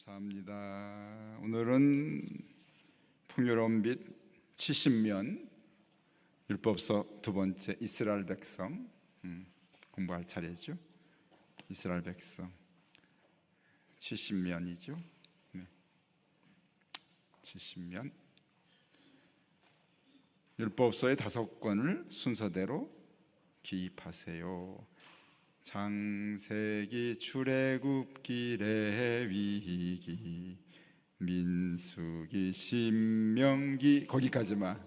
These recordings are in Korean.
감사합니다. 오늘은 풍요로운 빛 70면 율법서 두 번째 이스라엘 백성 공부할 차례죠. 이스라엘 백성 70면이죠. 70면 율법서의 5권을 순서대로 기입하세요. 창세기, 출애굽기, 레위기, 민수기, 신명기 거기까지만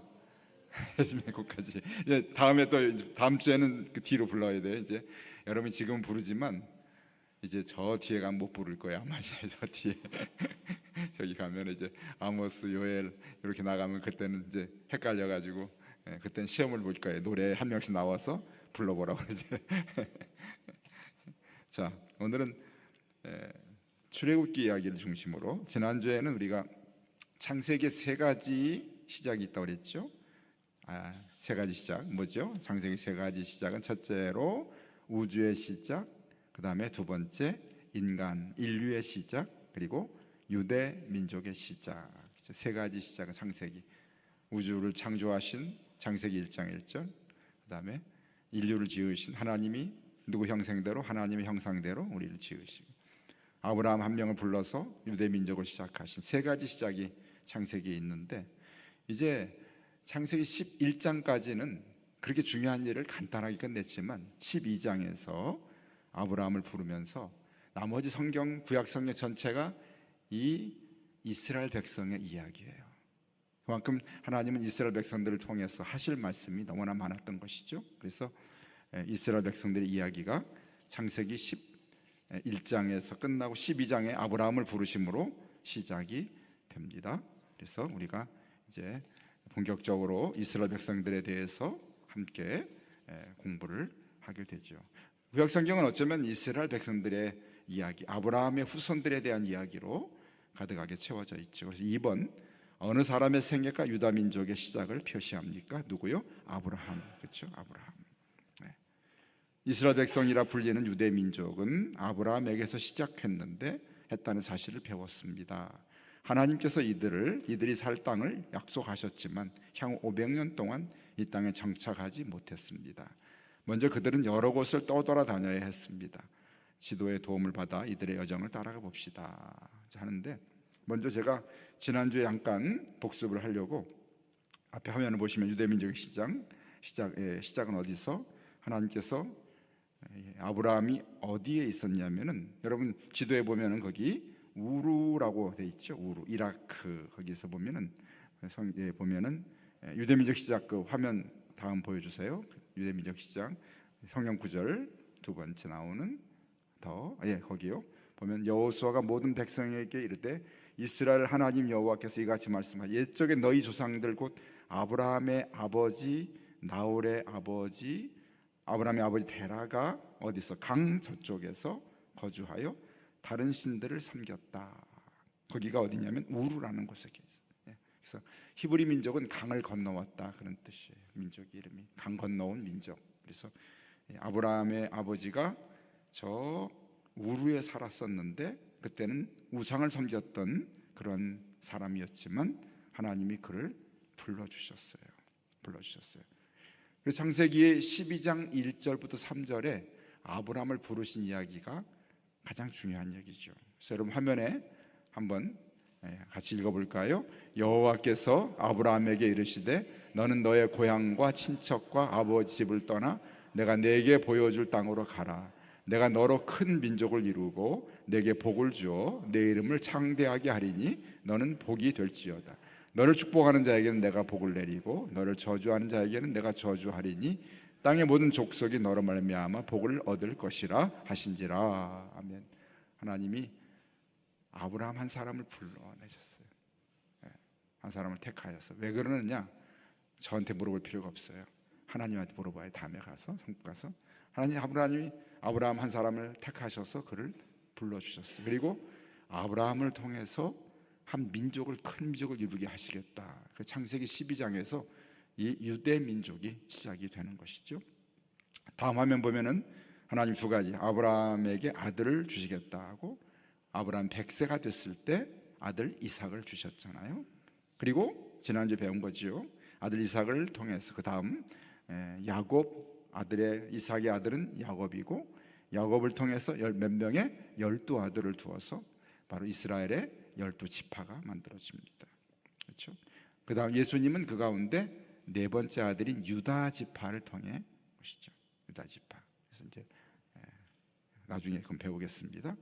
거기까지. 이제 다음에 또 다음 주에는 그 뒤로 불러야 돼요. 이제 여러분 지금 부르지만 이제 저 뒤에 가면 못 부를 거예요. 아마 저 뒤에 저기 가면 이제 아모스, 요엘 이렇게 나가면 그때는 이제 헷갈려가지고 그때는 시험을 볼 거예요. 노래 한 명씩 나와서 불러보라고 이제. 자, 오늘은 출애굽기 이야기를 중심으로 지난주에는 우리가 창세기 3가지 시작이 있다고 그랬죠. 3가지 시작 뭐죠? 창세기 3가지 시작은 첫째로 우주의 시작, 그 다음에 두 번째 인류의 시작, 그리고 유대 민족의 시작. 3가지 시작은 창세기. 우주를 창조하신 창세기 1장 1절, 그 다음에 인류를 지으신 하나님이 누구 형상대로? 하나님의 형상대로 우리를 지으시고, 아브라함 한 명을 불러서 유대 민족을 시작하신 3가지 시작이 창세기에 있는데, 이제 창세기 11장까지는 그렇게 중요한 일을 간단하게 끝냈지만 12장에서 아브라함을 부르면서 나머지 성경, 구약 성경 전체가 이 이스라엘 백성의 이야기예요. 그만큼 하나님은 이스라엘 백성들을 통해서 하실 말씀이 너무나 많았던 것이죠. 그래서 이스라엘 백성들의 이야기가 창세기 11장에서 끝나고 12장에 아브라함을 부르심으로 시작이 됩니다. 그래서 우리가 이제 본격적으로 이스라엘 백성들에 대해서 함께 공부를 하게 되죠. 구약 성경은 어쩌면 이스라엘 백성들의 이야기, 아브라함의 후손들에 대한 이야기로 가득하게 채워져 있죠. 그래서 2번, 어느 사람의 생애가 유다 민족의 시작을 표시합니까? 누구요? 아브라함. 그렇죠? 아브라함. 이스라엘 백성이라 불리는 유대 민족은 아브라함에게서 시작했는데 했다는 사실을 배웠습니다. 하나님께서 이들이 살 땅을 약속하셨지만 향후 500년 동안 이 땅에 정착하지 못했습니다. 먼저 그들은 여러 곳을 떠돌아다녀야 했습니다. 지도의 도움을 받아 이들의 여정을 따라가 봅시다 하는데, 먼저 제가 지난주에 잠깐 복습을 하려고 앞에 화면을 보시면 유대 민족의 시작은 어디서 하나님께서 아브라함이 어디에 있었냐면은, 여러분 지도에 보면은 거기 우루라고 돼 있죠. 우루, 이라크. 거기서 보면은 성경에 보면은 유대민족 시작, 그 화면 다음 보여주세요. 유대민족 시작 성경 구절 두 번째 나오는 거기요. 보면 여호수아가 모든 백성에게 이르되 이스라엘 하나님 여호와께서 이같이 말씀하시되 옛적에 너희 조상들 곧 아브라함의 아버지 나홀의 아버지 아브라함의 아버지 데라가 어디서 강 저쪽에서 거주하여 다른 신들을 섬겼다. 거기가 어디냐면 우루라는 곳에 있어요. 그래서 히브리 민족은 강을 건너왔다 그런 뜻이에요. 민족 이름이 강 건너온 민족. 그래서 아브라함의 아버지가 저 우루에 살았었는데 그때는 우상을 섬겼던 그런 사람이었지만 하나님이 그를 불러주셨어요. 그래서 창세기의 12장 1절부터 3절에 아브라함을 부르신 이야기가 가장 중요한 얘기죠. 그래서 여러분 화면에 한번 같이 읽어볼까요? 여호와께서 아브라함에게 이르시되 너는 너의 고향과 친척과 아버지 집을 떠나 내가 네게 보여줄 땅으로 가라. 내가 너로 큰 민족을 이루고 네게 복을 주어 내 이름을 창대하게 하리니 너는 복이 될지어다. 너를 축복하는 자에게는 내가 복을 내리고 너를 저주하는 자에게는 내가 저주하리니 땅의 모든 족속이 너로 말미암아 복을 얻을 것이라 하신지라. 아멘. 하나님이 아브라함 한 사람을 불러내셨어요. 한 사람을 택하여서. 왜 그러느냐? 저한테 물어볼 필요가 없어요. 하나님한테 물어봐야 다음에 가서 성국 가서 하나님이 아브라함 한 사람을 택하셔서 그를 불러주셨어요. 그리고 아브라함을 통해서 한 민족을, 큰 민족을 이루게 하시겠다. 창세기 12장에서 이 유대 민족이 시작이 되는 것이죠. 다음 화면 보면은 하나님 2가지, 아브라함에게 아들을 주시겠다 하고 아브라함 100세가 됐을 때 아들 이삭을 주셨잖아요. 그리고 지난주에 배운 거지요. 아들 이삭을 통해서 그 다음 야곱 아들의 이삭의 아들은 야곱이고, 야곱을 통해서 몇 명의 12아들을 두어서 바로 이스라엘의 12지파가 만들어집니다. 그렇죠? 그 다음 예수님은 그 가운데 네 번째 아들인 유다 지파를 통해 오시죠. 유다 지파. 그래서 이제 나중에 그럼 배우겠습니다.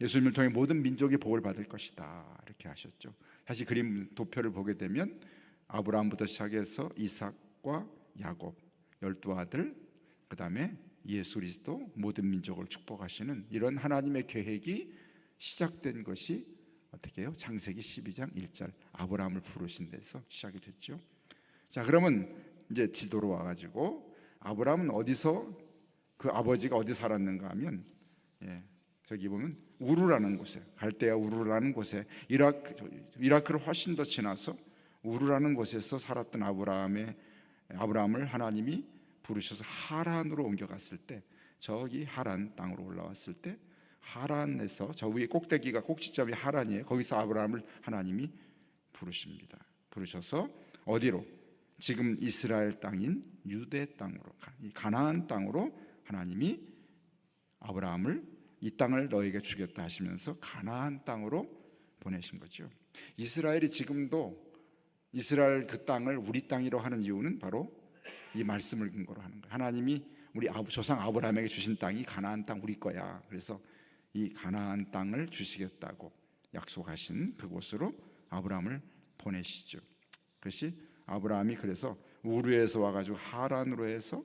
예수님을 통해 모든 민족이 복을 받을 것이다 이렇게 하셨죠. 다시 그림 도표를 보게 되면 아브라함부터 시작해서 이삭과 야곱 12아들, 그 다음에 예수 그리스도 모든 민족을 축복하시는 이런 하나님의 계획이 시작된 것이 어떻게 해요? 창세기 12장 1절 아브라함을 부르신 데서 시작이 됐죠. 자, 그러면 이제 지도로 와가지고 아브라함은 어디서, 그 아버지가 어디 살았는가 하면 저기 보면 우르라는 곳에, 갈대아 우르라는 곳에, 이라크를 훨씬 더 지나서 우르라는 곳에서 살았던 아브라함을 하나님이 부르셔서 하란으로 옮겨갔을 때, 저기 하란 땅으로 올라왔을 때 하란에서 저 위에 꼭대기가 꼭지점이 하란이에요. 거기서 아브라함을 하나님이 부르십니다. 부르셔서 어디로? 지금 이스라엘 땅인 유대 땅으로, 가나안 땅으로 하나님이 아브라함을 이 땅을 너에게 주겠다 하시면서 가나안 땅으로 보내신 거죠. 이스라엘이 지금도 이스라엘 그 땅을 우리 땅이라고 하는 이유는 바로 이 말씀을 근거로 하는 거예요. 하나님이 우리 조상 아브라함에게 주신 땅이 가나안 땅 우리 거야. 그래서 이 가나안 땅을 주시겠다고 약속하신 그곳으로 아브라함을 보내시죠. 그것이 아브라함이 그래서 우르에서 와가지고 하란으로 해서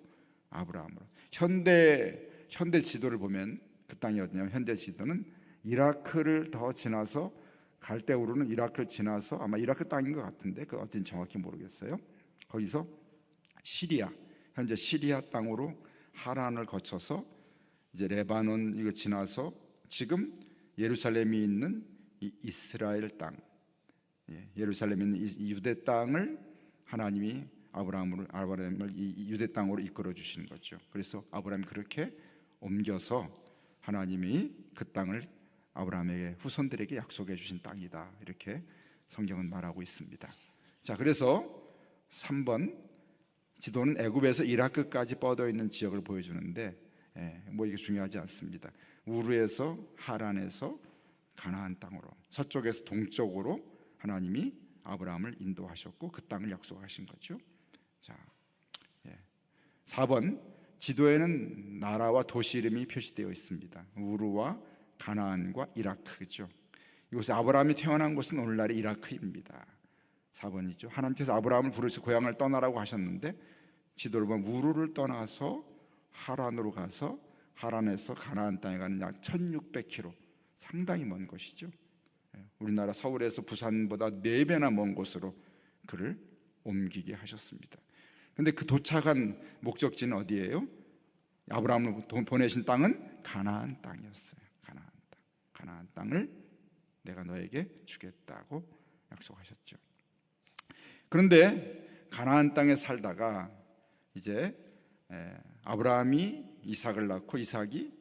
아브라함으로. 현대 지도를 보면 그 땅이 어디냐면, 현대 지도는 이라크를 더 지나서 갈대우르는 이라크를 지나서 아마 이라크 땅인 것 같은데 그 어딘지 정확히 모르겠어요. 거기서 시리아, 현재 시리아 땅으로 하란을 거쳐서 이제 레바논 이거 지나서 지금 예루살렘이 있는 이 이스라엘 땅, 예루살렘이 있는 이 유대 땅을 하나님이 아브라함을 이 유대 땅으로 이끌어 주시는 거죠. 그래서 아브라함이 그렇게 옮겨서 하나님이 그 땅을 아브라함에게 후손들에게 약속해 주신 땅이다 이렇게 성경은 말하고 있습니다. 자, 그래서 3번 지도는 애굽에서 이라크까지 뻗어 있는 지역을 보여주는데 뭐 이게 중요하지 않습니다. 우르에서 하란에서 가나안 땅으로, 서쪽에서 동쪽으로 하나님이 아브라함을 인도하셨고 그 땅을 약속하신 거죠. 자, 4번 지도에는 나라와 도시 이름이 표시되어 있습니다. 우르와 가나안과 이라크죠. 이곳에 아브라함이 태어난 곳은 오늘날의 이라크입니다. 4번이죠. 하나님께서 아브라함을 부르셔 고향을 떠나라고 하셨는데 지도를 보면 우르를 떠나서 하란으로 가서 하란에서 가나안 땅에 가는 약 1600km, 상당히 먼 것이죠. 우리나라 서울에서 부산보다 4배나 먼 곳으로 그를 옮기게 하셨습니다. 근데 그 도착한 목적지는 어디예요? 아브라함을 보내신 땅은 가나안 땅이었어요. 가나안 땅을 내가 너에게 주겠다고 약속하셨죠. 그런데 가나안 땅에 살다가 이제 아브라함이 이삭을 낳고 이삭이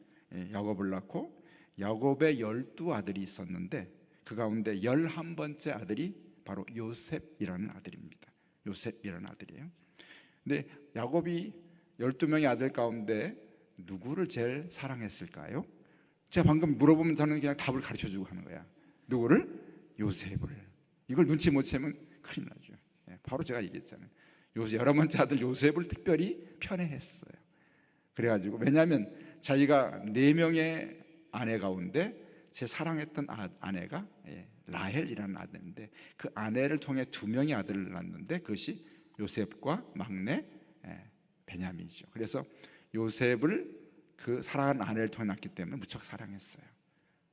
야곱을 낳고 야곱의 12아들이 있었는데 그 가운데 11번째 아들이 바로 요셉이라는 아들입니다. 요셉이라는 아들이에요. 근데 야곱이 12명의 아들 가운데 누구를 제일 사랑했을까요? 제가 방금 물어보면 저는 그냥 답을 가르쳐주고 하는 거야. 누구를? 요셉을. 이걸 눈치 못 채면 큰일 나죠. 바로 제가 얘기했잖아요. 11번째 아들 요셉을 특별히 편애했어요. 그래가지고, 왜냐하면 자기가 4명의 아내 가운데 제 사랑했던 아내가 라헬이라는 아들인데 그 아내를 통해 2명의 아들을 낳았는데 그것이 요셉과 막내 베냐민이죠. 그래서 요셉을 그 사랑하는 아내를 통해 낳기 때문에 무척 사랑했어요.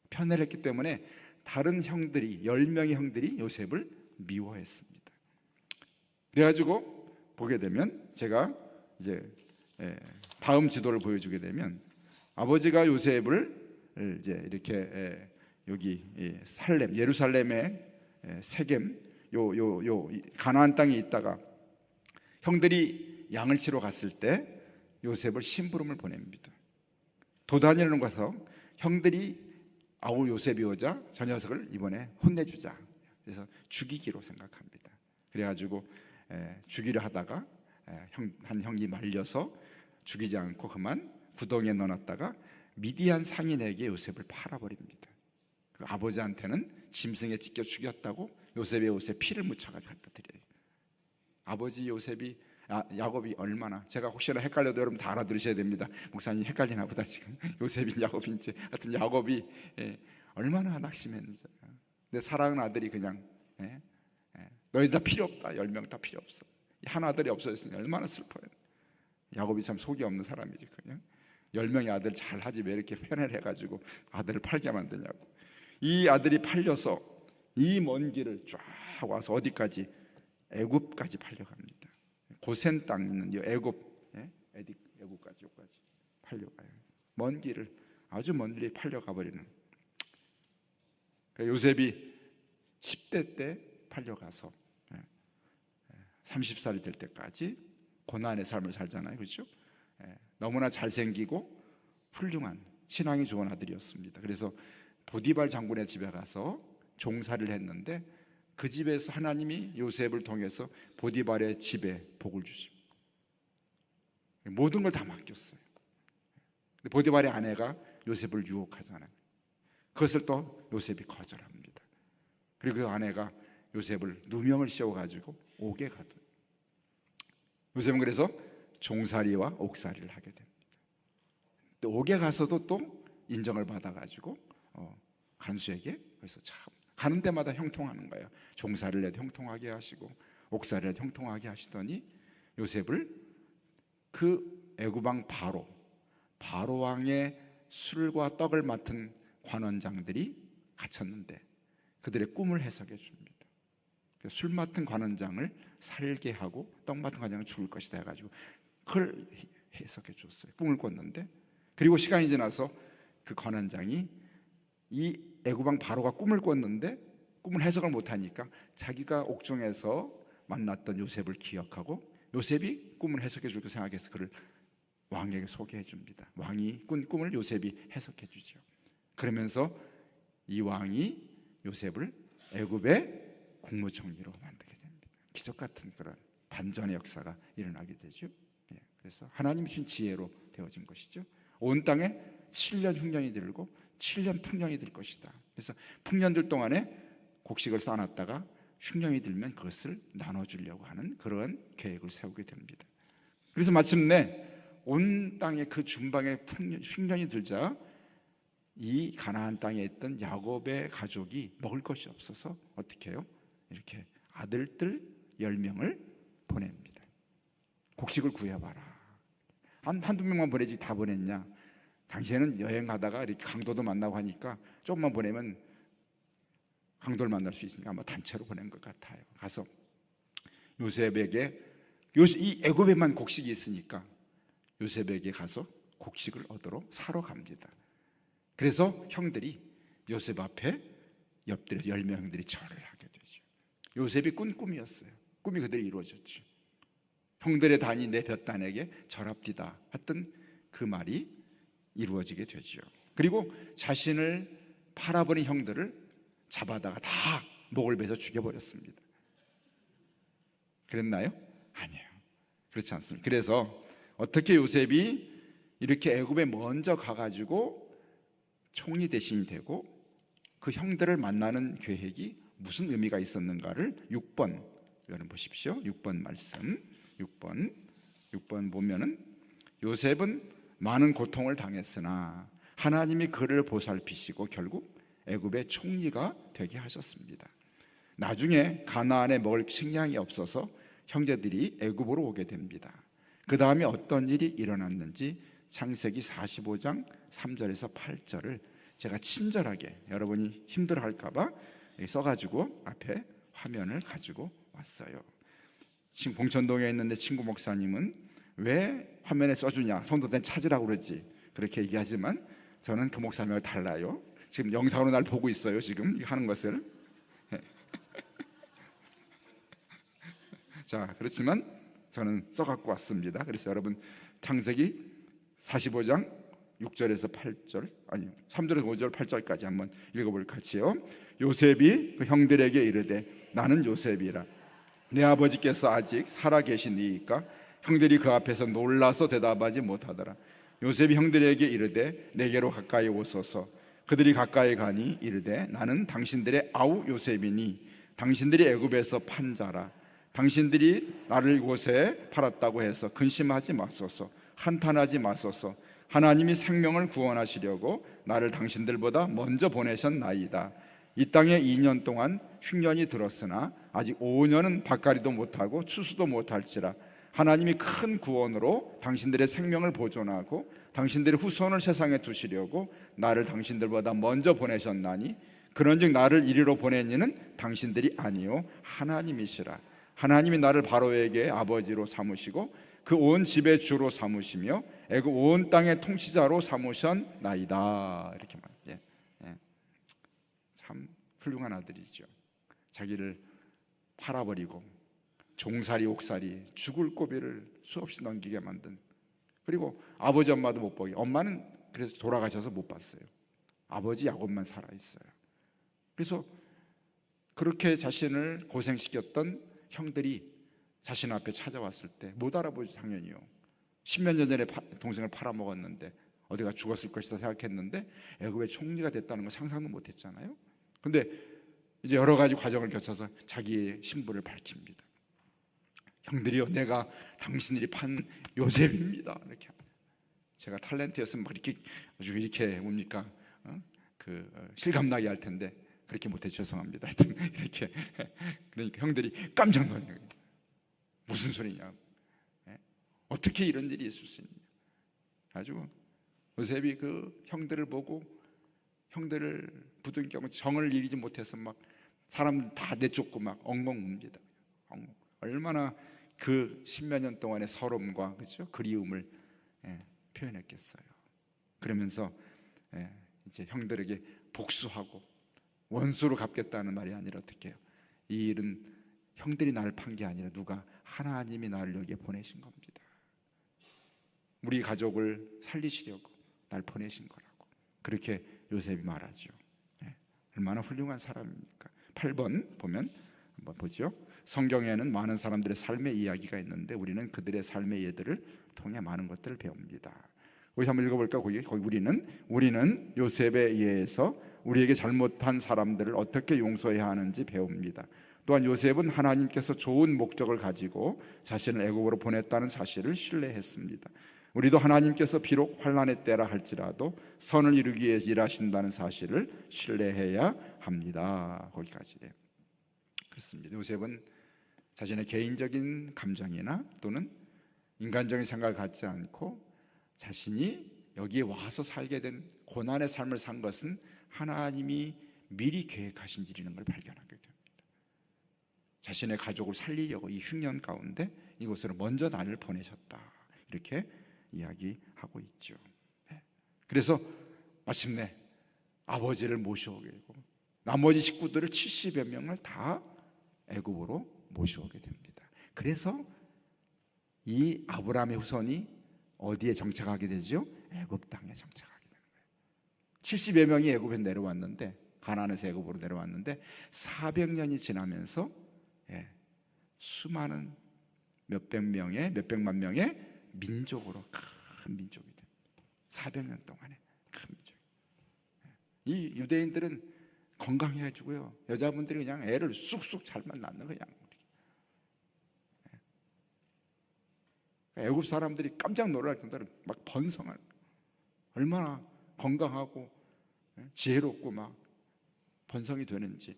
편애를 했기 때문에 다른 형들이 10명의 형들이 요셉을 미워했습니다. 그래가지고 보게 되면 제가 이제 다음 지도를 보여주게 되면 아버지가 요셉을 이제 이렇게 여기 살렘, 예루살렘의 세겜 요 가나안 땅에 있다가 형들이 양을 치러 갔을 때 요셉을 심부름을 보냅니다. 도단이라는 곳에서 형들이 아우 요셉이 오자 저 녀석을 이번에 혼내주자. 그래서 죽이기로 생각합니다. 그래가지고 죽이려 하다가 한 형이 말려서 죽이지 않고 그만 구덩이에 넣어놨다가 미디안 상인에게 요셉을 팔아버립니다. 그 아버지한테는 짐승에 찢겨 죽였다고 요셉의 옷에 피를 묻혀가지고 갖다 드려요. 아버지 요셉이 야곱이 얼마나, 제가 혹시나 헷갈려도 여러분 다 알아들으셔야 됩니다. 목사님 헷갈리나 보다 지금 요셉이 야곱인지, 하여튼 야곱이 얼마나 낙심했는지. 내 사랑하는 아들이 그냥 너희 다 필요 없다, 10명 다 필요 없어, 한 아들이 없어졌으니 얼마나 슬퍼요. 야곱이 참 속이 없는 사람이지. 그냥 10명의 아들 잘하지 왜 이렇게 편을 해가지고 아들을 팔게 만드냐고. 이 아들이 팔려서 이 먼 길을 쫙 와서 어디까지? 애굽까지 팔려갑니다. 고센 땅 있는 이 애굽, 애굽까지 여기까지 팔려가요. 먼 길을, 아주 먼 길에 팔려가 버리는. 그러니까 요셉이 10대 때 팔려가서 30살이 될 때까지 고난의 삶을 살잖아요, 그렇죠? 너무나 잘생기고 훌륭한 신앙이 좋은 아들이었습니다. 그래서 보디발 장군의 집에 가서 종살이를 했는데 그 집에서 하나님이 요셉을 통해서 보디발의 집에 복을 주십니다. 모든 걸 다 맡겼어요. 근데 보디발의 아내가 요셉을 유혹하잖아요. 그것을 또 요셉이 거절합니다. 그리고 그 아내가 요셉을 누명을 씌워가지고 옥에 가둬요. 요셉은 그래서 종살이와 옥살이를 하게 됩니다. 또 옥에 가서도 또 인정을 받아가지고 간수에게, 그래서 참 가는 데마다 형통하는 거예요. 종살이를 해도 형통하게 하시고 옥살이를 해도 형통하게 하시더니 요셉을 그 애굽왕 바로 왕의 술과 떡을 맡은 관원장들이 갇혔는데 그들의 꿈을 해석해 줍니다. 술 맡은 관원장을 살게 하고 떡 맡은 관원장은 죽을 것이다 해가지고 그걸 해석해 줬어요. 꿈을 꿨는데, 그리고 시간이 지나서 그 관원장이 이 애굽왕 바로가 꿈을 꿨는데 꿈을 해석을 못하니까 자기가 옥중에서 만났던 요셉을 기억하고 요셉이 꿈을 해석해 줄까 생각해서 그를 왕에게 소개해 줍니다. 왕이 꾼 꿈을 요셉이 해석해 주죠. 그러면서 이 왕이 요셉을 애굽의 국무총리로 만들게 됩니다. 기적 같은 그런 반전의 역사가 일어나게 되죠. 그래서 하나님 주신 지혜로 되어진 것이죠. 온 땅에 7년 흉년이 들고 7년 풍년이 들 것이다. 그래서 풍년들 동안에 곡식을 쌓아놨다가 흉년이 들면 그것을 나눠주려고 하는 그런 계획을 세우게 됩니다. 그래서 마침내 온 땅에 그 중방에 흉년이 들자 이 가나안 땅에 있던 야곱의 가족이 먹을 것이 없어서 어떻게 해요? 이렇게 아들들 10명을 보냅니다. 곡식을 구해봐라. 한두 명만 보내지 다 보냈냐? 당시에는 여행하다가 이렇게 강도도 만나고 하니까 조금만 보내면 강도를 만날 수 있으니까 아마 단체로 보낸 것 같아요. 가서 요셉에게, 이 애굽에만 곡식이 있으니까 요셉에게 가서 곡식을 얻으러 사러 갑니다. 그래서 형들이 요셉 앞에 엎드려 10명 형들이 절을 하게 되죠. 요셉이 꾼 꿈이었어요. 꿈이 그대로 이루어졌죠. 형들의 단이 내 볕단에게 절합디다 했던 그 말이 이루어지게 되죠. 그리고 자신을 팔아버린 형들을 잡아다가 다 목을 베서 죽여버렸습니다. 그랬나요? 아니에요. 그렇지 않습니다. 그래서 어떻게 요셉이 이렇게 애굽에 먼저 가가지고 총리 대신이 되고 그 형들을 만나는 계획이 무슨 의미가 있었는가를 6번 여러분 보십시오. 6번 말씀, 6번 보면은 요셉은 많은 고통을 당했으나 하나님이 그를 보살피시고 결국 애굽의 총리가 되게 하셨습니다. 나중에 가나안에 먹을 식량이 없어서 형제들이 애굽으로 오게 됩니다. 그 다음에 어떤 일이 일어났는지 창세기 45장 3절에서 8절을 제가 친절하게, 여러분이 힘들어할까 봐 써가지고 앞에 화면을 가지고 왔어요. 지금 봉천동에 있는 내 친구 목사님은 왜 화면에 써주냐, 성도된 찾으라고 그러지 그렇게 얘기하지만 저는 그 목사님과 달라요. 지금 영상으로 날 보고 있어요. 지금 하는 것을. 자, 그렇지만 저는 써갖고 왔습니다. 그래서 여러분 창세기 45장 6절에서 8절, 아니 3절에서 5절 8절까지 한번 읽어볼까 같이요. 요셉이 그 형들에게 이르되 나는 요셉이라. 내 아버지께서 아직 살아 계시니이까? 형들이 그 앞에서 놀라서 대답하지 못하더라. 요셉이 형들에게 이르되 내게로 가까이 오소서. 그들이 가까이 가니 이르되 나는 당신들의 아우 요셉이니 당신들이 애굽에서 판 자라. 당신들이 나를 이곳에 팔았다고 해서 근심하지 마소서. 한탄하지 마소서. 하나님이 생명을 구원하시려고 나를 당신들보다 먼저 보내셨나이다. 이 땅에 2년 동안 흉년이 들었으나 아직 5년은 밭갈이도 못하고 추수도 못할지라. 하나님이 큰 구원으로 당신들의 생명을 보존하고 당신들의 후손을 세상에 두시려고 나를 당신들보다 먼저 보내셨나니 그런즉 나를 이리로 보낸 이는 당신들이 아니요 하나님이시라. 하나님이 나를 바로에게 아버지로 삼으시고 그 온 집의 주로 삼으시며 애굽 온 땅의 통치자로 삼으셨나이다. 이렇게 말해요. 참 훌륭한 아들이죠. 자기를 팔아버리고 종살이 옥살이 죽을 고비를 수없이 넘기게 만든, 그리고 아버지 엄마도 못 보게, 엄마는 그래서 돌아가셔서 못 봤어요. 아버지 야곱만 살아있어요. 그래서 그렇게 자신을 고생시켰던 형들이 자신 앞에 찾아왔을 때 못 알아보지 당연히요. 10몇 년 전에 동생을 팔아먹었는데 어디가 죽었을 것이다 생각했는데 애굽의 총리가 됐다는 걸 상상도 못했잖아요. 근데 이제 여러 가지 과정을 거쳐서 자기의 신분을 밝힙니다. 형들이요, 내가 당신들이 판 요셉입니다. 이렇게. 제가 탤런트였으면 막 이렇게 아주 이렇게 뭡니까? 실감나게 할 텐데 그렇게 못해 죄송합니다. 하여튼 이렇게. 그러니까 형들이 깜짝 놀란 거예요. 무슨 소리냐? 어떻게 이런 일이 있을 수 있냐? 아주 요셉이 그 형들을 보고 형들을 부둥켜 정을 이루지 못해서 막 사람 다 내쫓고 막 엉엉 웁니다. 얼마나 그 10몇 년 동안의 서름과 그렇죠? 그리움을 표현했겠어요. 그러면서 이제 형들에게 복수하고 원수로 갚겠다는 말이 아니라 어떻게 해요? 이 일은 형들이 나를 판 게 아니라 누가? 하나님이 나를 여기에 보내신 겁니다. 우리 가족을 살리시려고 날 보내신 거라고 그렇게 요셉이 말하죠. 얼마나 훌륭한 사람입니까? 8번 보면 한번 보죠. 성경에는 많은 사람들의 삶의 이야기가 있는데 우리는 그들의 삶의 예들을 통해 많은 것들을 배웁니다. 우리 한번 읽어볼까? 거기 우리는 요셉에 의해서 우리에게 잘못한 사람들을 어떻게 용서해야 하는지 배웁니다. 또한 요셉은 하나님께서 좋은 목적을 가지고 자신을 애굽으로 보냈다는 사실을 신뢰했습니다. 우리도 하나님께서 비록 환난의 때라 할지라도 선을 이루기 위해 일하신다는 사실을 신뢰해야 합니다. 거기까지. 그렇습니다. 요셉은 자신의 개인적인 감정이나 또는 인간적인 생각을 갖지 않고 자신이 여기에 와서 살게 된 고난의 삶을 산 것은 하나님이 미리 계획하신 일이라는 걸 발견하게 됩니다. 자신의 가족을 살리려고 이 흉년 가운데 이곳으로 먼저 나를 보내셨다, 이렇게 이야기하고 있죠. 그래서 마침내 아버지를 모셔오게 되고 나머지 식구들을 70여 명을 다 애굽으로 모셔오게 됩니다. 그래서 이 아브라함의 후손이 어디에 정착하게 되죠? 애굽 땅에 정착하게 되는 거예요. 70여 명이 애굽에 내려왔는데, 가나안에서 애굽으로 내려왔는데 400년이 지나면서 수많은 몇백만 명의 민족으로 큰 민족이 됩니다. 400년 동안에 큰 민족. 이 유대인들은 건강해가지고요, 여자분들이 그냥 애를 쑥쑥 잘만 낳는 거야. 애굽 사람들이 깜짝 놀랄 정도로 막 번성한, 얼마나 건강하고 지혜롭고 막 번성이 되는지.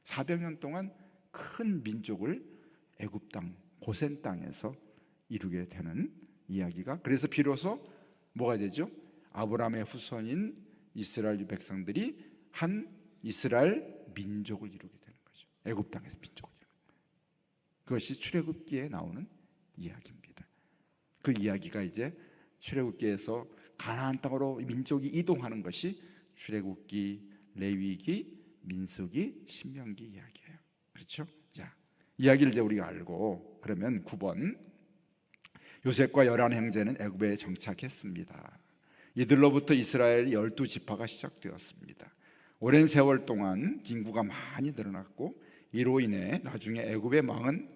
400년 동안 큰 민족을 애굽 땅, 고센 땅에서 이루게 되는 이야기가, 그래서 비로소 뭐가 되죠? 아브라함의 후손인 이스라엘 백성들이 한 이스라엘 민족을 이루게 되는 거죠. 애굽 땅에서 민족을 이루는 거예요. 그것이 출애굽기에 나오는 이야기입니다. 그 이야기가 이제 출애굽기에서 가나안 땅으로 민족이 이동하는 것이 출애굽기, 레위기, 민수기, 신명기 이야기예요. 그렇죠? 자, 이야기를 이제 우리가 알고, 그러면 9번 요셉과 열한 형제는 애굽에 정착했습니다. 이들로부터 이스라엘 12지파가 시작되었습니다. 오랜 세월 동안 인구가 많이 늘어났고 이로 인해 나중에 애굽의 왕은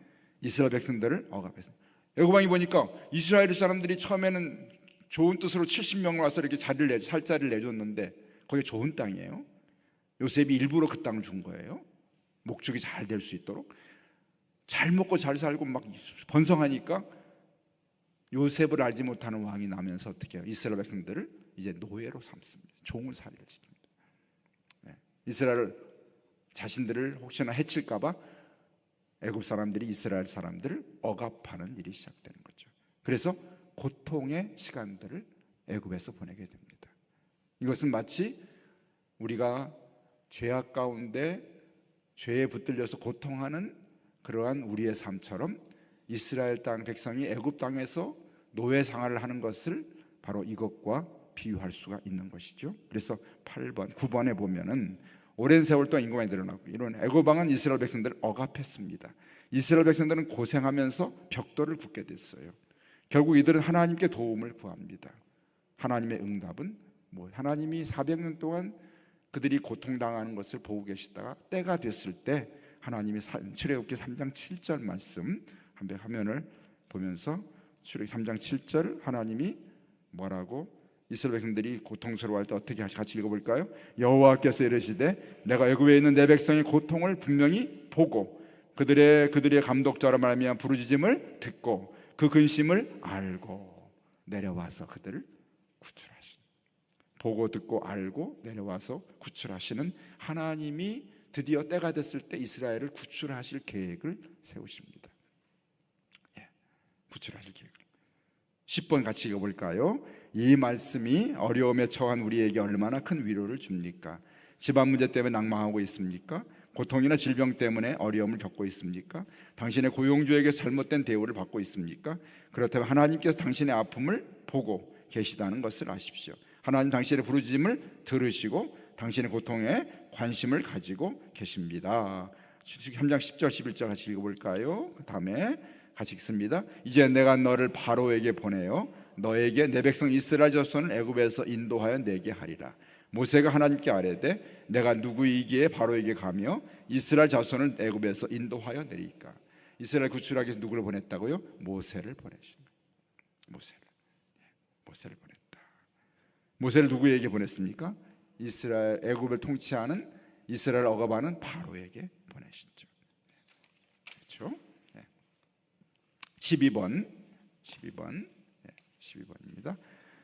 이스라엘 백성들을 억압했습니다. 애굽 왕이 보니까 이스라엘 사람들이 처음에는 좋은 뜻으로 70명 와서 이렇게 살자리를 내줬는데 거기 좋은 땅이에요. 요셉이 일부러 그 땅을 준 거예요. 목축이 잘 될 수 있도록. 잘 먹고 잘 살고 막 번성하니까 요셉을 알지 못하는 왕이 나면서 어떻게 해요? 이스라엘 백성들을 이제 노예로 삼습니다. 종을 살이를 시킵니다. 이스라엘 자신들을 혹시나 해칠까 봐 애굽 사람들이 이스라엘 사람들을 억압하는 일이 시작되는 거죠. 그래서 고통의 시간들을 애굽에서 보내게 됩니다. 이것은 마치 우리가 죄악 가운데 죄에 붙들려서 고통하는 그러한 우리의 삶처럼 이스라엘 땅 백성이 애굽 땅에서 노예 생활을 하는 것을 바로 이것과 비유할 수가 있는 것이죠. 그래서 8번, 9번에 보면은 오랜 세월 동안 인구가 늘어나고 이런 애굽 왕은 이스라엘 백성들을 억압했습니다. 이스라엘 백성들은 고생하면서 벽돌을 붓게 됐어요. 결국 이들은 하나님께 도움을 구합니다. 하나님의 응답은 하나님이 400년 동안 그들이 고통당하는 것을 보고 계시다가 때가 됐을 때 하나님이 출애굽기 3장 7절 말씀 한번 화면을 보면서 출애굽기 3장 7절 하나님이 뭐라고 이스라엘 백성들이 고통스러워할 때 어떻게 같이 읽어볼까요? 여호와께서 이르시되 내가 애굽에 있는 내 백성의 고통을 분명히 보고 그들의 감독자로 말하면 부르짖음을 듣고 그 근심을 알고 내려와서 그들을 구출하시는, 보고 듣고 알고 내려와서 구출하시는 하나님이 드디어 때가 됐을 때 이스라엘을 구출하실 계획을 세우십니다. 구출하실 계획을. 10번 같이 읽어볼까요? 이 말씀이 어려움에 처한 우리에게 얼마나 큰 위로를 줍니까? 집안 문제 때문에 낭망하고 있습니까? 고통이나 질병 때문에 어려움을 겪고 있습니까? 당신의 고용주에게 잘못된 대우를 받고 있습니까? 그렇다면 하나님께서 당신의 아픔을 보고 계시다는 것을 아십시오. 하나님 당신의 부르짖음을 들으시고 당신의 고통에 관심을 가지고 계십니다. 3장 10절 11절 같이 읽어볼까요? 그 다음에 같이 읽습니다. 이제 내가 너를 바로에게 보내어 너에게 내 백성 이스라엘 자손을 애굽에서 인도하여 내게 하리라. 모세가 하나님께 아뢰되 내가 누구이기에 바로에게 가며 이스라엘 자손을 애굽에서 인도하여 내리까? 이스라엘 구출하기 위해서 누구를 보냈다고요? 모세를 보내십니다. 모세를 보냈다. 모세를 누구에게 보냈습니까? 이스라엘 애굽을 통치하는 이스라엘 억압하는 바로에게 보내시죠. 그렇죠? 12번입니다.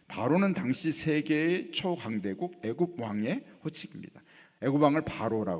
바로는 당시 세계의 초강대국 애굽 왕의 호칭입니다. 애굽 왕을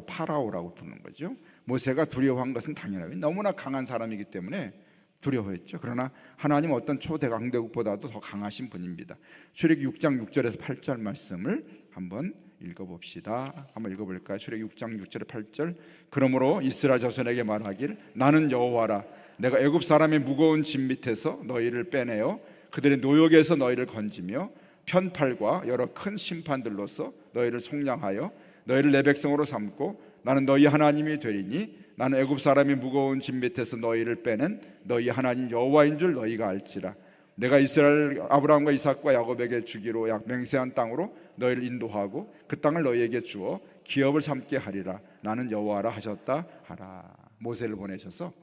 파라오라고 부르는 거죠. 모세가 두려워한 것은 당연하고 너무나 강한 사람이기 때문에 두려워했죠. 그러나 하나님 어떤 초대강대국보다도 더 강하신 분입니다. 출애굽기 6장 6절에서 8절 말씀을 한번 읽어봅시다. 한번 읽어볼까요? 출애굽기 6장 6절에 8절. 그러므로 이스라엘 자손에게 말하길 나는 여호와라. 내가 애굽 사람의 무거운 짐 밑에서 너희를 빼내어 그들의 노역에서 너희를 건지며 편팔과 여러 큰 심판들로서 너희를 속량하여 너희를 내 백성으로 삼고 나는 너희 하나님이 되리니 나는 애굽 사람의 무거운 짐 밑에서 너희를 빼낸 너희 하나님 여호와인 줄 너희가 알지라. 내가 이스라엘 아브라함과 이삭과 야곱에게 주기로 맹세한 땅으로 너희를 인도하고 그 땅을 너희에게 주어 기업을 삼게 하리라. 나는 여호와라 하셨다 하라. 모세를 보내셔서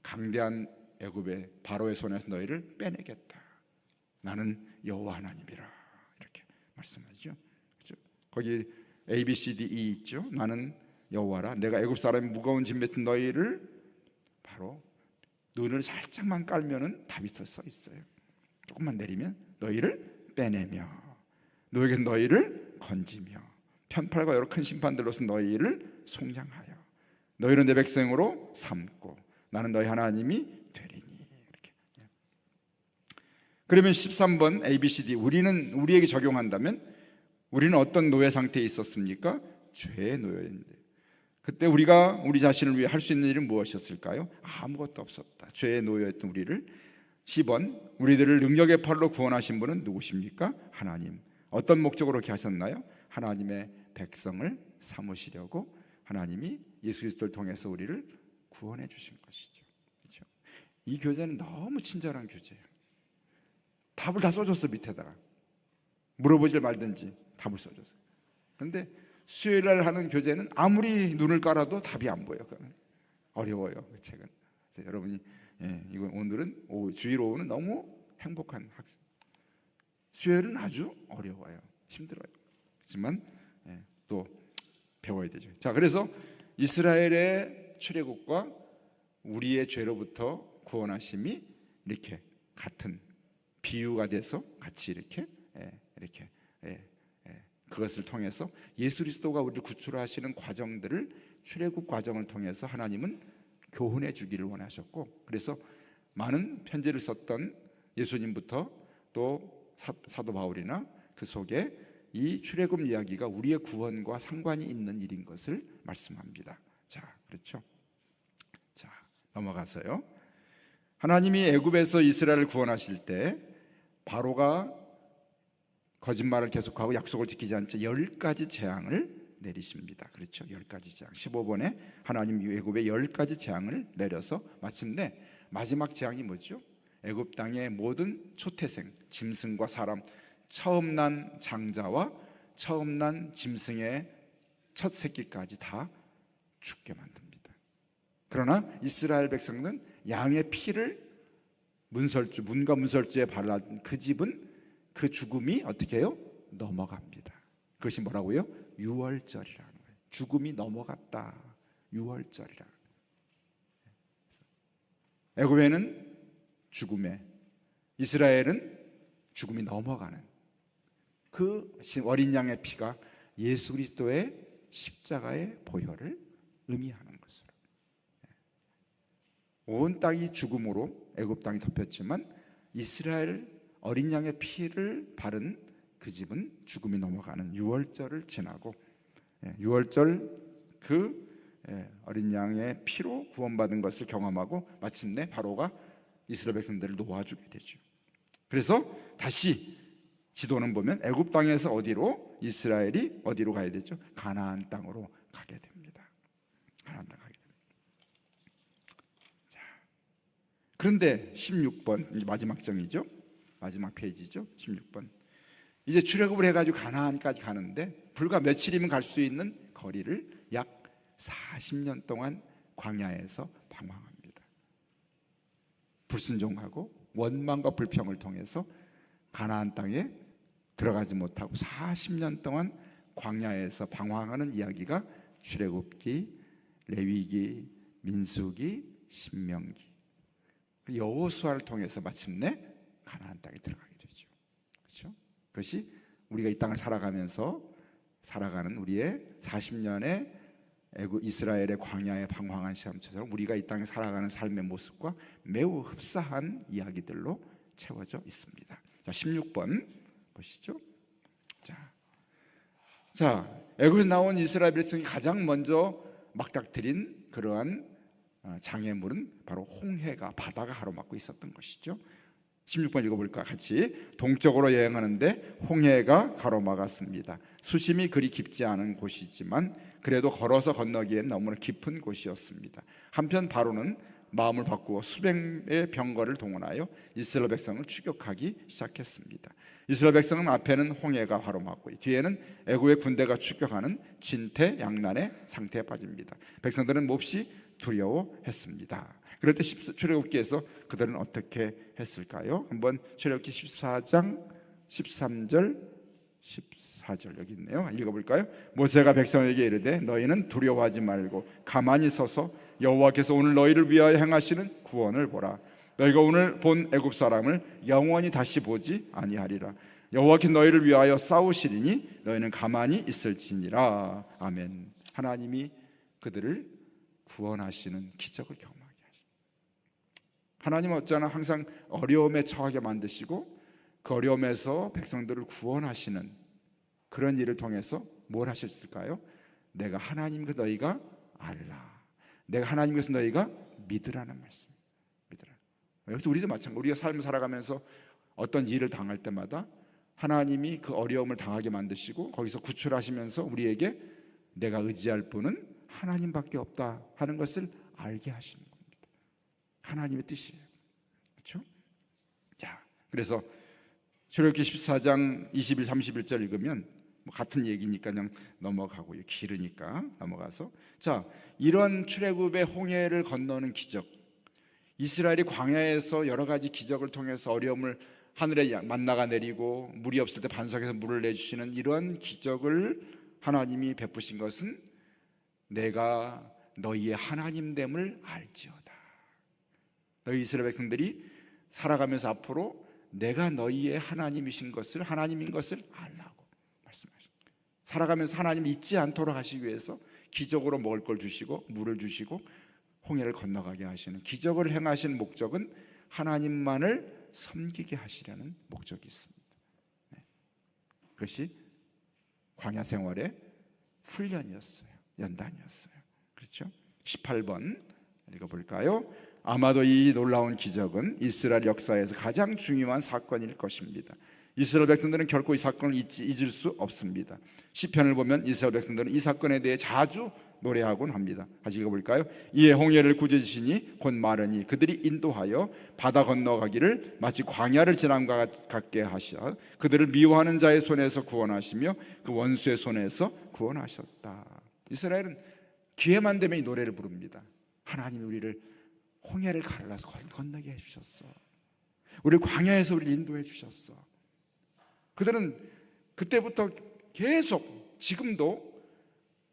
강대한 애굽의 바로의 손에서 너희를 빼내겠다. 나는 여호와 하나님이라 이렇게 말씀하죠. 거기 A, B, C, D, E 있죠. 나는 여호와라. 내가 애굽 사람의 무거운 짐 뱉은 너희를 바로 눈을 살짝만 깔면은 답이 써 있어요. 조금만 내리면 너희를 빼내며 너에게 너희를 건지며 편팔과 여러 큰 심판들로서 너희를 속량하여 너희를 내 백성으로 삼고 나는 너희 하나님이 되리니. 이렇게. 그러면 13번 ABCD 우리에게 적용한다면 우리는 어떤 노예 상태에 있었습니까? 죄의 노예인데 그때 우리가 우리 자신을 위해 할 수 있는 일은 무엇이었을까요? 아무것도 없었다. 죄의 노예였던 우리를 10번 우리들을 능력의 팔로 구원하신 분은 누구십니까? 하나님. 어떤 목적으로 그렇게 하셨나요? 하나님의 백성을 삼으시려고 하나님이 예수 그리스도를 통해서 우리를 구원해 주신 것이죠. 그렇죠? 이 교재는 너무 친절한 교재예요. 답을 다 써줬어 밑에다가. 물어보질 말든지 답을 써줬어요. 그런데 수요일 날 하는 교재는 아무리 눈을 깔아도 답이 안 보여요. 어려워요, 그 책은. 여러분이 이건 오늘은 주일 오후는 너무 행복한 학생. 수요일은 아주 어려워요. 힘들어요. 하지만 또 배워야 되죠. 자, 그래서 이스라엘의 출애굽과 우리의 죄로부터 구원하심이 이렇게 같은 비유가 돼서 같이 이렇게 그것을 통해서 예수 그리스도가 우리를 구출하시는 과정들을 출애굽 과정을 통해서 하나님은 교훈해 주기를 원하셨고, 그래서 많은 편지를 썼던 예수님부터 또 사도 바울이나 그 속에 이 출애굽 이야기가 우리의 구원과 상관이 있는 일인 것을 말씀합니다. 자, 그렇죠? 자, 넘어가서요. 하나님이 애굽에서 이스라엘을 구원하실 때 바로가 거짓말을 계속하고 약속을 지키지 않자 10가지 재앙을 내리십니다. 그렇죠? 10가지 재앙. 15번에 하나님 애굽에 10가지 재앙을 내려서 마침내 마지막 재앙이 뭐죠? 애굽 땅의 모든 초태생, 짐승과 사람, 처음 난 장자와 처음 난 짐승의 첫 새끼까지 다 죽게 만듭니다. 그러나 이스라엘 백성은 양의 피를 문과 문설주에 발라준 그 집은 그 죽음이 어떻게 해요? 넘어갑니다. 그것이 뭐라고요? 유월절이라는 거예요. 죽음이 넘어갔다. 유월절이라. 애굽에는 죽음에, 이스라엘은 죽음이 넘어가는 그 어린 양의 피가 예수 그리스도의 십자가의 보혈을 의미하는 것으로, 온 땅이 죽음으로 애굽 땅이 덮였지만 이스라엘 어린 양의 피를 바른 그 집은 죽음이 넘어가는 유월절을 지나고, 유월절 그 어린 양의 피로 구원받은 것을 경험하고 마침내 바로가 이스라엘 백성들을 놓아주게 되죠. 그래서 다시 지도는 보면 애굽 땅에서 어디로, 이스라엘이 어디로 가야 되죠? 가나안 땅으로 가게 됩니다. 가나안 땅 가게 됩니다. 자, 그런데 16번 마지막 정이죠. 마지막 페이지죠. 16번. 이제 출애굽을 해가지고 가나안까지 가는데 불과 며칠이면 갈 수 있는 거리를 약 40년 동안 광야에서 방황합니다. 불순종하고 원망과 불평을 통해서 가나안 땅에 들어가지 못하고 40년 동안 광야에서 방황하는 이야기가 출애굽기, 레위기, 민수기, 신명기, 여호수아를 통해서 마침내 가나안 땅에 들어가게 되죠. 그렇죠? 그것이 우리가 이 땅을 살아가면서 살아가는 우리의 40년의 이스라엘의 광야에 방황한 시험처럼 우리가 이 땅에 살아가는 삶의 모습과 매우 흡사한 이야기들로 채워져 있습니다. 자, 16번 보시죠. 자, 애굽에서 나온 이스라엘 백성이 가장 먼저 맞닥뜨린 그러한 장애물은 바로 홍해가, 바다가 가로막고 있었던 것이죠. 16번 읽어볼까 같이. 동쪽으로 여행하는데 홍해가 가로막았습니다. 수심이 그리 깊지 않은 곳이지만 그래도 걸어서 건너기엔 너무나 깊은 곳이었습니다. 한편 바로는 마음을 바꾸어 수백의 병거를 동원하여 이스라엘 백성을 추격하기 시작했습니다. 이스라엘 백성은 앞에는 홍해가 가로막고 뒤에는 애굽의 군대가 추격하는 진퇴 양난의 상태에 빠집니다. 백성들은 몹시 두려워했습니다. 그럴 때 출애굽기에서 그들은 어떻게 했을까요? 한번 출애굽기 14장 13절 14절 여기 있네요. 읽어볼까요? 모세가 백성에게 이르되 너희는 두려워하지 말고 가만히 서서 여호와께서 오늘 너희를 위하여 행하시는 구원을 보라. 너희가 오늘 본 애굽 사람을 영원히 다시 보지 아니하리라. 여호와께서 너희를 위하여 싸우시리니 너희는 가만히 있을지니라. 아멘. 하나님이 그들을 구원하시는 기적을 경험하게 하십니다. 하나님은 어쩌나 항상 어려움에 처하게 만드시고 그 어려움에서 백성들을 구원하시는 그런 일을 통해서 뭘 하셨을까요? 내가 하나님과 너희가 알라. 내가 하나님께서 너희가 믿으라는 말씀. 믿으라. 여기서 우리도 마찬가지. 우리가 삶을 살아가면서 어떤 일을 당할 때마다 하나님이 그 어려움을 당하게 만드시고 거기서 구출하시면서 우리에게 내가 의지할 분은 하나님밖에 없다 하는 것을 알게 하시는 겁니다. 하나님의 뜻이에요. 그렇죠? 자, 그래서 출애굽기 14장 21, 31절 읽으면 뭐 같은 얘기니까 그냥 넘어가고요. 길으니까 넘어가서, 자, 이런 출애굽의 홍해를 건너는 기적, 이스라엘이 광야에서 여러 가지 기적을 통해서 어려움을, 하늘에 만나가 내리고 물이 없을 때 반석에서 물을 내주시는 이런 기적을 하나님이 베푸신 것은 내가 너희의 하나님됨을 알지어다. 너희 이스라엘 백성들이 살아가면서 앞으로 내가 너희의 하나님이신 것을, 하나님인 것을 알라고 말씀하십니다. 살아가면서 하나님을 잊지 않도록 하시기 위해서 기적으로 먹을 걸 주시고 물을 주시고 홍해를 건너가게 하시는, 기적을 행하신 목적은 하나님만을 섬기게 하시려는 목적이 있습니다. 그것이 광야 생활의 훈련이었어요. 연단이었어요. 그렇죠? 18번 읽어볼까요? 아마도 이 놀라운 기적은 이스라엘 역사에서 가장 중요한 사건일 것입니다. 이스라엘 백성들은 결코 이 사건을 잊을 수 없습니다. 시편을 보면 이스라엘 백성들은 이 사건에 대해 자주 노래하곤 합니다. 다시 읽어볼까요? 이에 홍해를 구제지시니 곧 마르니 그들이 인도하여 바다 건너가기를 마치 광야를 지남과 같게 하시어 그들을 미워하는 자의 손에서 구원하시며 그 원수의 손에서 구원하셨다. 이스라엘은 기회만 되면 이 노래를 부릅니다. 하나님이 우리를 홍해를 갈라서 건너게 해주셨어. 우리를 광야에서 우리를 인도해 주셨어. 그들은 그때부터 계속, 지금도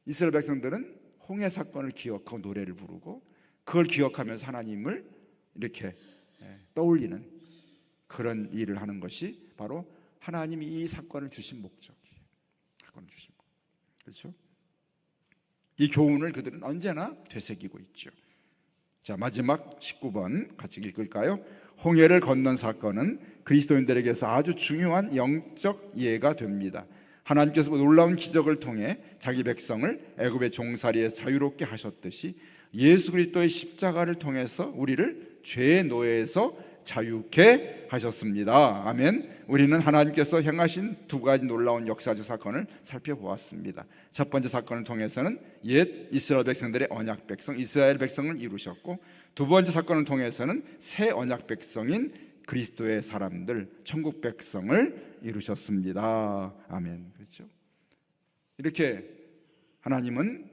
이스라엘 백성들은 홍해 사건을 기억하고 노래를 부르고 그걸 기억하면서 하나님을 이렇게 떠올리는 그런 일을 하는 것이 바로 하나님이 이 사건을 주신 목적이에요. 사건을 주신 목. 그렇죠? 이 교훈을 그들은 언제나 되새기고 있죠. 자, 마지막 19번 같이 읽을까요? 홍해를 건넌 사건은 그리스도인들에게서 아주 중요한 영적 예가 됩니다. 하나님께서 놀라운 기적을 통해 자기 백성을 애굽의 종살이에서 자유롭게 하셨듯이 예수 그리스도의 십자가를 통해서 우리를 죄의 노예에서 자유케 하셨습니다. 아멘. 우리는 하나님께서 행하신 두 가지 놀라운 역사적 사건을 살펴보았습니다. 첫 번째 사건을 통해서는 옛 이스라엘 백성들의 언약 백성 이스라엘 백성을 이루셨고, 두 번째 사건을 통해서는 새 언약 백성인 그리스도의 사람들, 천국 백성을 이루셨습니다. 아멘. 그렇죠? 이렇게 하나님은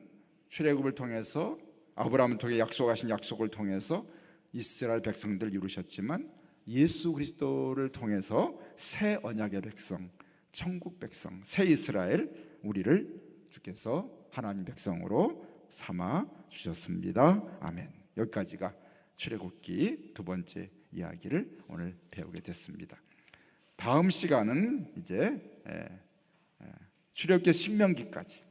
출애굽을 통해서, 아브라함을 통해 약속하신 약속을 통해서 이스라엘 백성들을 이루셨지만, 예수 그리스도를 통해서 새 언약의 백성, 천국 백성, 새 이스라엘, 우리를 주께서 하나님 백성으로 삼아 주셨습니다. 아멘. 여기까지가 출애굽기 두 번째 이야기를 오늘 배우게 됐습니다. 다음 시간은 이제 출애굽기 신명기까지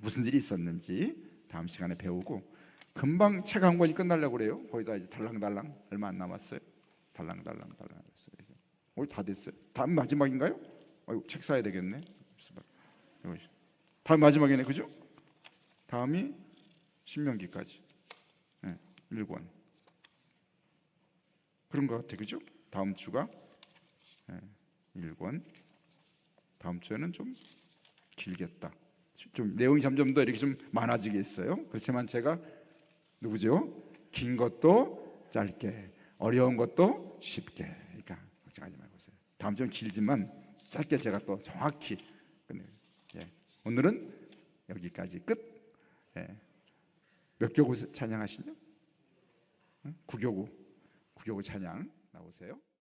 무슨 일이 있었는지 다음 시간에 배우고, 금방 책 한 권이 끝나려고 그래요. 거의 다 이제 달랑달랑 얼마 안 남았어요. 달랑달랑 했어요. 다 됐어요. 다음 마지막인가요? 책 사야 되겠네. 다음 마지막이네, 그죠? 다음이 신명기까지 1권 그런 것 같아, 그죠? 다음 주가 1권. 다음 주에는 좀 길겠다. 좀 내용이 점점 더 이렇게 좀 많아지겠어요. 그렇지만 제가 누구죠? 긴 것도 짧게, 어려운 것도 쉽게. 그러니까 걱정하지 말고 오세요. 다음 주는 길지만 짧게 제가 또 정확히 끝내요. 오늘은 여기까지 끝. 몇 교구 찬양하시죠? 9교구 찬양 나오세요.